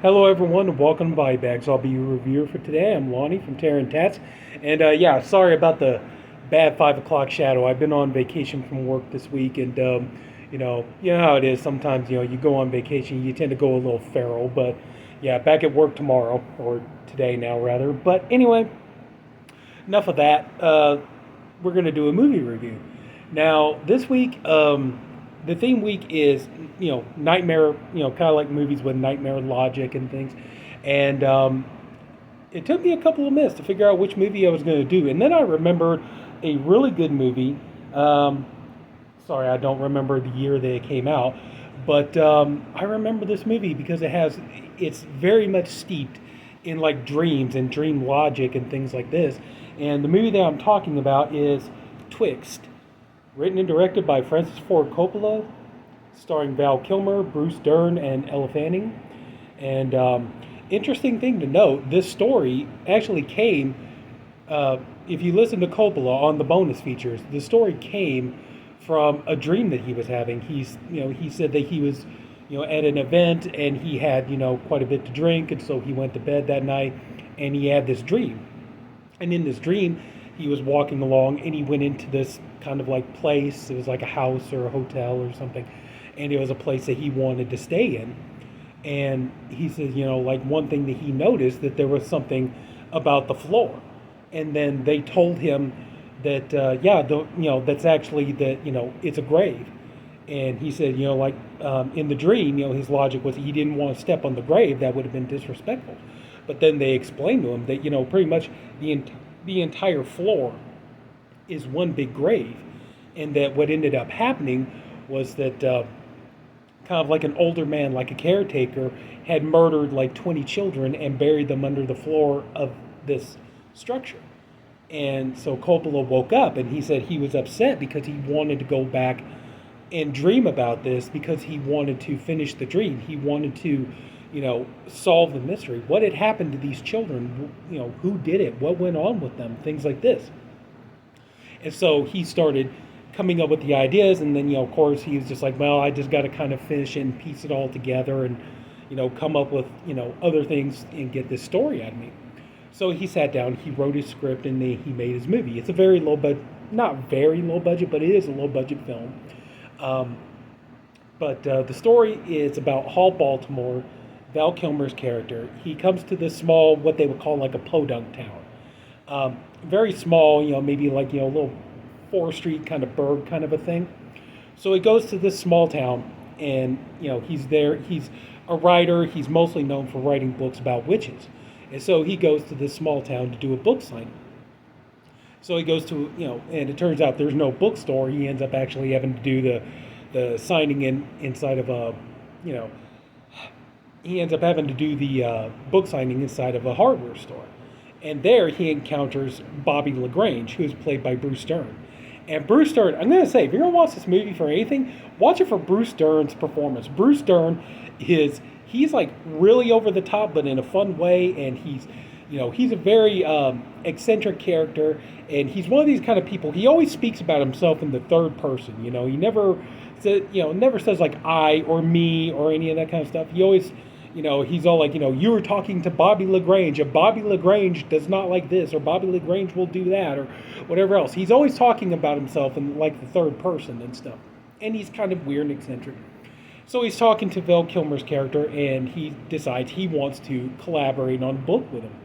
Hello, everyone, and welcome to BodyBags. I'll be your reviewer for today. I'm Lonnie from Tats. And yeah, sorry about the bad 5 o'clock shadow. I've been on vacation from work this week, and you know how it is. Sometimes, you go on vacation, you tend to go a little feral. But yeah, back at work tomorrow, or today now, rather. But anyway, enough of that. We're going to do a movie review. Now, this week, the theme week is, nightmare, kind of like movies with nightmare logic and things. And it took me a couple of minutes to figure out which movie I was going to do. And then I remembered a really good movie. Sorry, I don't remember the year that it came out. But I remember this movie because it's very much steeped in like dreams and dream logic and things like this. And the movie that I'm talking about is Twixt, written and directed by Francis Ford Coppola, starring Val Kilmer, Bruce Dern, and Elle. And interesting thing to note, this story actually came, if you listen to Coppola on the bonus features, the story came from a dream that he was having. He said that he was, at an event and he had, quite a bit to drink, and so he went to bed that night, and he had this dream. And in this dream, he was walking along and he went into this kind of like place. It was like a house or a hotel or something. And it was a place that he wanted to stay in. And he says, like one thing that he noticed that there was something about the floor. And then they told him that, that's actually that, it's a grave. And he said, in the dream, his logic was he didn't want to step on the grave. That would have been disrespectful. But then they explained to him that, pretty much the entire floor is one big grave. And that what ended up happening was that kind of like an older man, like a caretaker, had murdered like 20 children and buried them under the floor of this structure. And so Coppola woke up and he said he was upset because he wanted to go back and dream about this because he wanted to finish the dream. He wanted to solve the mystery. What had happened to these children? Who did it? What went on with them? Things like this. And so he started coming up with the ideas, and then, of course, he was just like, well, I just got to kind of finish it and piece it all together and, come up with, other things and get this story out of me. So he sat down, he wrote his script, and he made his movie. It's a very low budget, not very low budget, but it is a low budget film. But the story is about Hall Baltimore, Val Kilmer's character. He comes to this small, what they would call like a podunk town. Very small, maybe like, a little 4th Street kind of burg kind of a thing. So he goes to this small town and, he's there. He's a writer. He's mostly known for writing books about witches. And so he goes to this small town to do a book signing. So he goes to, and it turns out there's no bookstore. He ends up actually having to do the signing inside of a, he ends up having to do the book signing inside of a hardware store. And there he encounters Bobby LaGrange, who is played by Bruce Dern. And Bruce Dern, I'm going to say, if you're going to watch this movie for anything, watch it for Bruce Dern's performance. Bruce Dern he's like really over the top, but in a fun way. And he's a very eccentric character. And he's one of these kind of people, he always speaks about himself in the third person. He never says like I or me or any of that kind of stuff. He always, he's all like, you were talking to Bobby LaGrange, and Bobby LaGrange does not like this, or Bobby LaGrange will do that, or whatever else. He's always talking about himself in like the third person and stuff. And he's kind of weird and eccentric. So he's talking to Val Kilmer's character, and he decides he wants to collaborate on a book with him.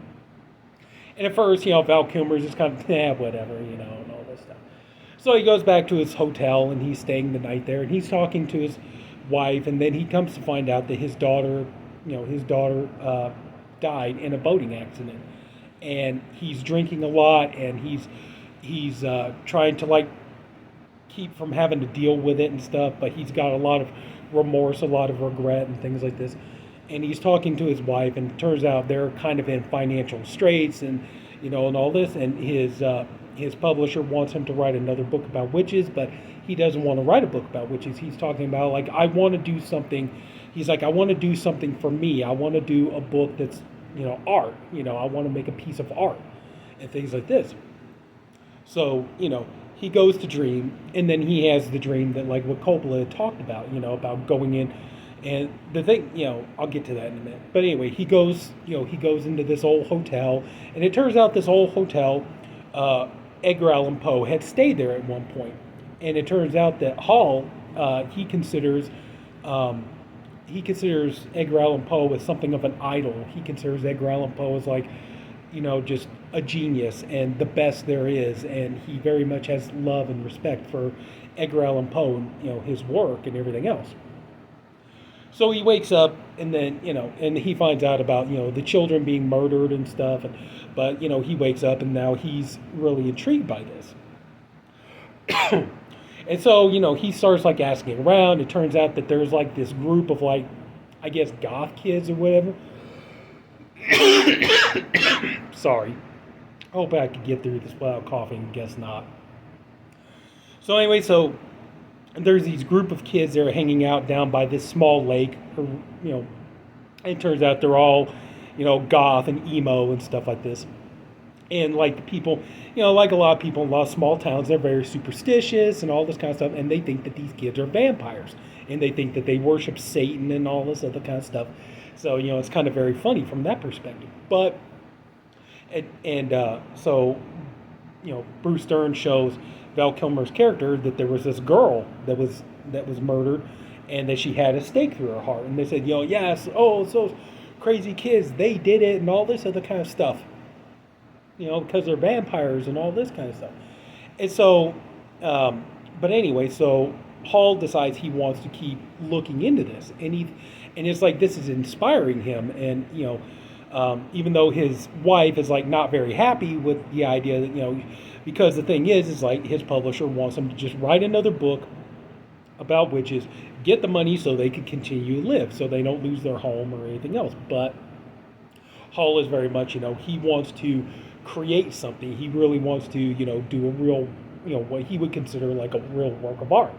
And at first, Val Kilmer's just kind of, whatever, and all this stuff. So he goes back to his hotel, and he's staying the night there, and he's talking to his wife, and then he comes to find out that his daughter died in a boating accident. And he's drinking a lot, and he's trying to like keep from having to deal with it and stuff, but he's got a lot of remorse, a lot of regret and things like this. And he's talking to his wife, and it turns out they're kind of in financial straits and and all this, and his publisher wants him to write another book about witches, but he doesn't want to write a book about witches. He's talking about like, I want to do something. He's like, I want to do something for me. I want to do a book that's art. I want to make a piece of art and things like this. So, he goes to dream, and then he has the dream that, like what Coppola had talked about, about going in And the thing, I'll get to that in a minute. But anyway, he goes into this old hotel, and it turns out this old hotel, uh, Edgar Allan Poe had stayed there at one point, and it turns out that Hall, he considers, um, Edgar Allan Poe as something of an idol. He considers Edgar Allan Poe as like, just a genius and the best there is, and he very much has love and respect for Edgar Allan Poe and his work and everything else. So he wakes up, and then and he finds out about the children being murdered and stuff, but he wakes up, and now he's really intrigued by this. And so he starts like asking around. It turns out that there's like this group of like, I guess, goth kids or whatever. Sorry. I hope I could get through this without coughing. Guess not. So anyway, there's these group of kids that are hanging out down by this small lake. Or, it turns out they're all, goth and emo and stuff like this. And like the people, like a lot of people in a lot of small towns, they're very superstitious and all this kind of stuff. And they think that these kids are vampires. And they think that they worship Satan and all this other kind of stuff. So, it's kind of very funny from that perspective. But, Bruce Dern shows Val Kilmer's character that there was this girl that was murdered, and that she had a stake through her heart. And they said, yes, oh, it's those crazy kids, they did it, and all this other kind of stuff. Because they're vampires and all this kind of stuff. And so, but anyway, so Hall decides he wants to keep looking into this, and it's like this is inspiring him, and even though his wife is like not very happy with the idea that because the thing is like his publisher wants him to just write another book about witches, get the money so they can continue to live, so they don't lose their home or anything else. But Hall is very much he wants to create something. He really wants to do a real what he would consider like a real work of art.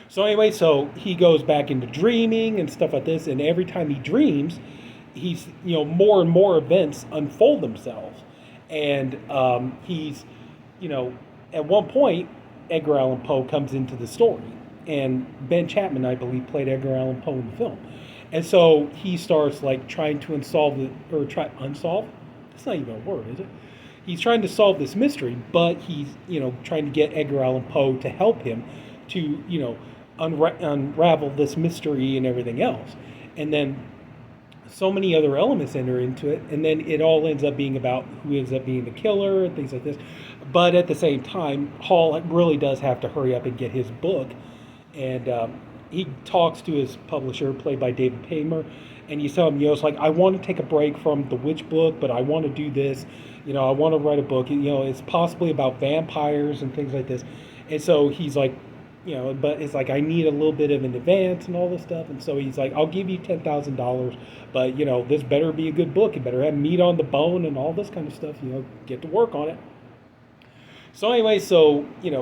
So anyway, so he goes back into dreaming and stuff like this, and every time he dreams, he's more and more events unfold themselves, and he's at one point Edgar Allan Poe comes into the story, and Ben Chapman, I believe, played Edgar Allan Poe in the film, and so he starts like trying to unsolve. That's not even a word, is it? He's trying to solve this mystery, but he's trying to get Edgar Allan Poe to help him to unravel this mystery and everything else, and then so many other elements enter into it, and then it all ends up being about who ends up being the killer and things like this. But at the same time, Hall really does have to hurry up and get his book, and he talks to his publisher, played by David Paymer, and he's telling him, it's like, I want to take a break from the witch book, but I want to do this, I want to write a book, it's possibly about vampires and things like this. And so he's like, but it's like, I need a little bit of an advance and all this stuff. And so he's like, I'll give you $10,000, but, this better be a good book. It better have meat on the bone and all this kind of stuff, get to work on it. So anyway,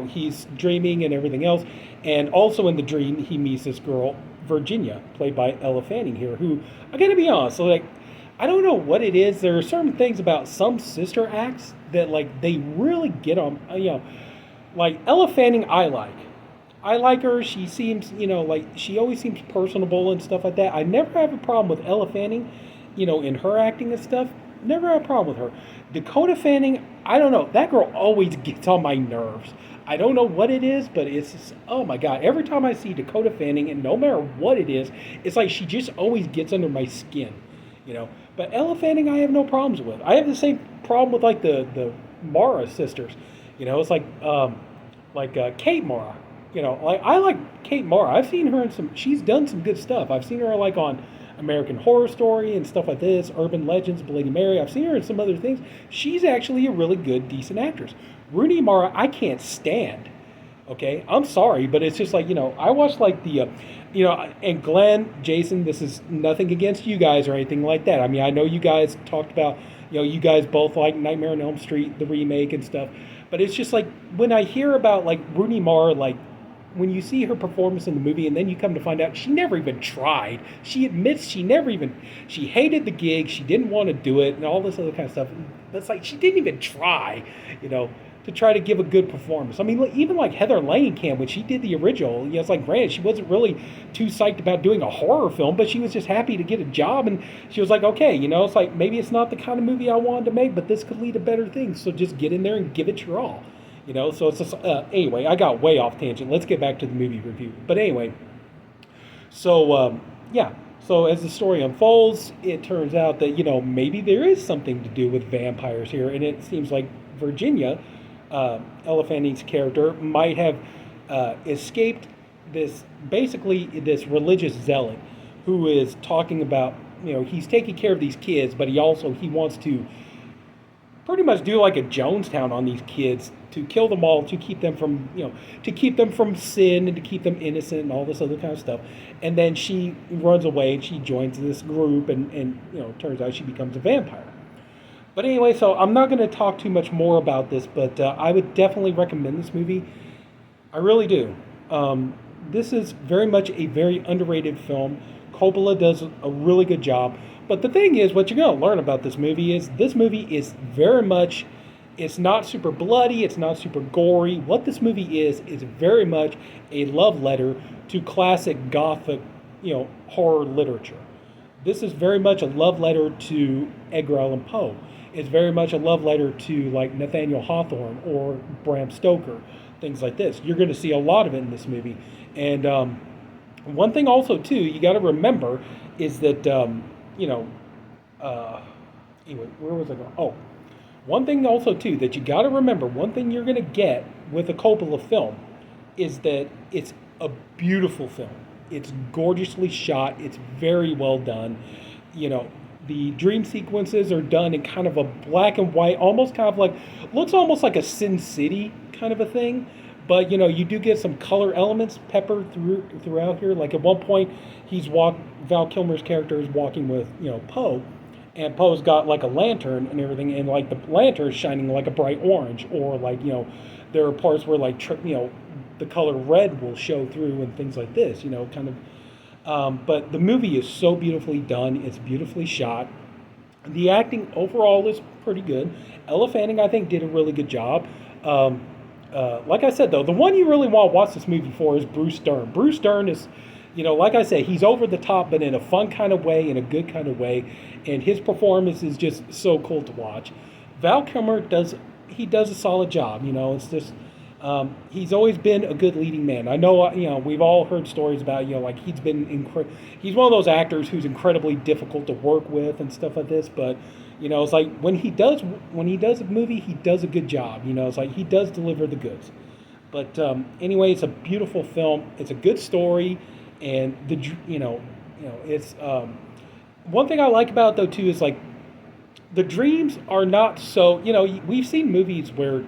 he's dreaming and everything else. And also in the dream, he meets this girl, Virginia, played by Elle Fanning here, who, I gotta be honest, so like, I don't know what it is. There are certain things about some sister acts that, like, they really get on, like, Elle Fanning I like her. She seems, like, she always seems personable and stuff like that. I never have a problem with Elle Fanning, in her acting and stuff. Never have a problem with her. Dakota Fanning, I don't know. That girl always gets on my nerves. I don't know what it is, but it's just, oh my God. Every time I see Dakota Fanning, and no matter what it is, it's like she just always gets under my skin, But Elle Fanning, I have no problems with. I have the same problem with, like, the Mara sisters. It's like Kate Mara. Like, I like Kate Mara. I've seen her in she's done some good stuff. I've seen her like on American Horror Story and stuff like this, Urban Legends, Bloody Mary. I've seen her in some other things. She's actually a really good, decent actress. Rooney Mara, I can't stand. Okay, I'm sorry, but it's just like, I watched like the, and Glenn, Jason, this is nothing against you guys or anything like that. I mean, I know you guys talked about, you guys both like Nightmare on Elm Street, the remake and stuff, but it's just like, when I hear about like Rooney Mara, like, when you see her performance in the movie and then you come to find out she never even tried. She admits she hated the gig, she didn't want to do it and all this other kind of stuff. That's like, she didn't even try, to try to give a good performance. I mean, even like Heather Langenkamp, when she did the original, it's like, granted, she wasn't really too psyched about doing a horror film, but she was just happy to get a job, and she was like, okay, it's like, maybe it's not the kind of movie I wanted to make, but this could lead to better things, so just get in there and give it your all. So it's just, anyway, I got way off tangent. Let's get back to the movie review. But anyway, so, yeah. So as the story unfolds, it turns out that, maybe there is something to do with vampires here. And it seems like Virginia, Elle Fanning's character, might have escaped basically this religious zealot who is talking about, he's taking care of these kids, but he wants to pretty much do like a Jonestown on these kids, to kill them all, to keep them from, to keep them from sin and to keep them innocent and all this other kind of stuff. And then she runs away and she joins this group, and turns out she becomes a vampire. But anyway, so I'm not going to talk too much more about this, but I would definitely recommend this movie. I really do. This is very much a very underrated film. Coppola does a really good job. But the thing is, what you're going to learn about this movie is very much, it's not super bloody, it's not super gory. What this movie is very much a love letter to classic Gothic, horror literature. This is very much a love letter to Edgar Allan Poe. It's very much a love letter to like Nathaniel Hawthorne or Bram Stoker, things like this. You're going to see a lot of it in this movie. And one thing also, too, you got to remember is that, anyway, where was I going? Oh, one thing also, too, that you got to remember, one thing you're going to get with a Coppola film is that it's a beautiful film. It's gorgeously shot. It's very well done. The dream sequences are done in kind of a black and white, almost kind of like, looks almost like a Sin City kind of a thing. But, you do get some color elements peppered throughout here. Like at one point, Val Kilmer's character is walking with, Poe. And Poe's got like a lantern and everything. And like the lantern is shining like a bright orange. Or like, there are parts where like, the color red will show through and things like this, kind of. But the movie is so beautifully done. It's beautifully shot. The acting overall is pretty good. Elle Fanning, I think, did a really good job. Like I said, though, the one you really want to watch this movie for is Bruce Dern. Bruce Dern is, like I said, he's over the top, but in a fun kind of way, in a good kind of way. And his performance is just so cool to watch. Val Kilmer does a solid job. It's just, he's always been a good leading man. I know, we've all heard stories about, like he's one of those actors who's incredibly difficult to work with and stuff like this, but it's like when he does a movie, he does a good job. It's like he does deliver the goods. But anyway, it's a beautiful film. It's a good story, and it's one thing I like about it though too is like the dreams are not so. We've seen movies where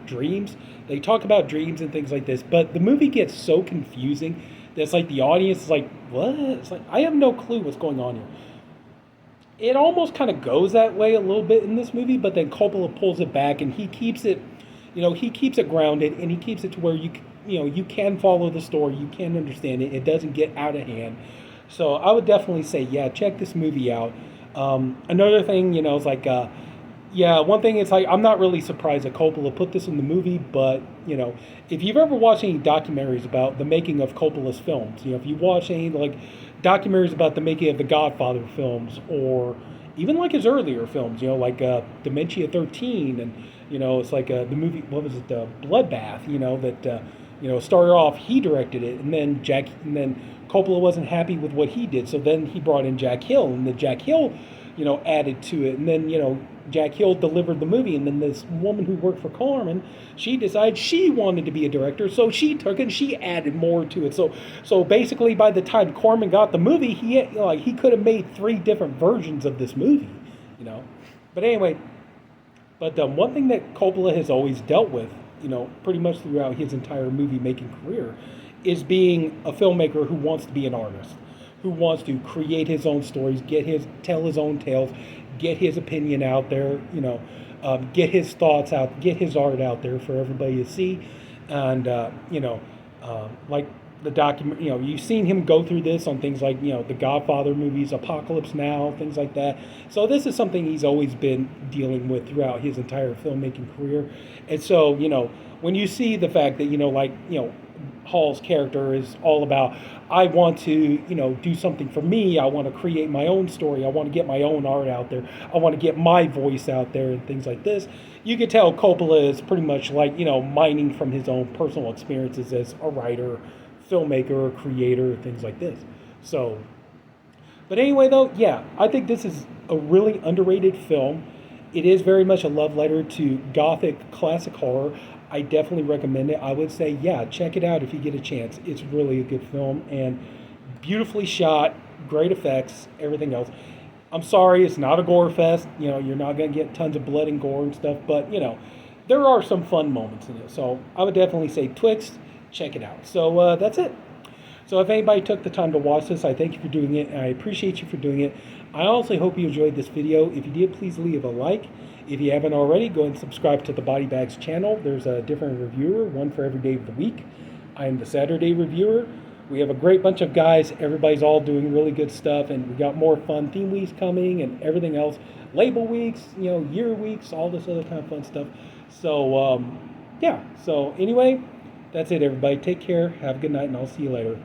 they talk about dreams and things like this, but the movie gets so confusing that it's like the audience is like, what? It's like I have no clue what's going on here. It almost kind of goes that way a little bit in this movie, but then Coppola pulls it back and he keeps it, grounded, and he keeps it to where you can follow the story, you can understand it. It doesn't get out of hand. So I would definitely say, yeah, check this movie out. Another thing, is like, one thing is like I'm not really surprised that Coppola put this in the movie, but if you've ever watched any documentaries about the making of Coppola's films, if you watch any like documentaries about the making of the Godfather films, or even like his earlier films, like Dementia 13, and it's like the movie, what was it, Bloodbath, that started off, he directed it, and then Coppola wasn't happy with what he did, so then he brought in Jack Hill, and then Jack Hill added to it, and then Jack Hill delivered the movie, and then this woman who worked for Corman, she decided she wanted to be a director, so she took it and she added more to it. So basically, by the time Corman got the movie, he could have made 3 different versions of this movie, But anyway, one thing that Coppola has always dealt with, pretty much throughout his entire movie making career, is being a filmmaker who wants to be an artist, who wants to create his own stories, tell his own tales, get his opinion out there, get his thoughts out, get his art out there for everybody to see. And, like the document, you've seen him go through this on things like, the Godfather movies, Apocalypse Now, things like that. So this is something he's always been dealing with throughout his entire filmmaking career. And so, when you see the fact that, Hall's character is all about, I want to, do something for me. I want to create my own story. I want to get my own art out there. I want to get my voice out there and things like this. You could tell Coppola is pretty much like, mining from his own personal experiences as a writer, filmmaker, creator, things like this. So, but anyway, though, yeah, I think this is a really underrated film. It is very much a love letter to Gothic classic horror. I definitely recommend it. I would say, yeah, check it out if you get a chance. It's really a good film and beautifully shot, great effects, everything else. I'm sorry, it's not a gore fest. You're not going to get tons of blood and gore and stuff, but, there are some fun moments in it. So I would definitely say Twixt, check it out. So that's it. So if anybody took the time to watch this, I thank you for doing it, and I appreciate you for doing it. I also hope you enjoyed this video. If you did, please leave a like. If you haven't already, go ahead and subscribe to the BodyBags channel. There's a different reviewer, one for every day of the week. I am the Saturday reviewer. We have a great bunch of guys. Everybody's all doing really good stuff, and we got more fun theme weeks coming and everything else. Label weeks, year weeks, all this other kind of fun stuff. So, yeah. So anyway, that's it, everybody. Take care. Have a good night, and I'll see you later.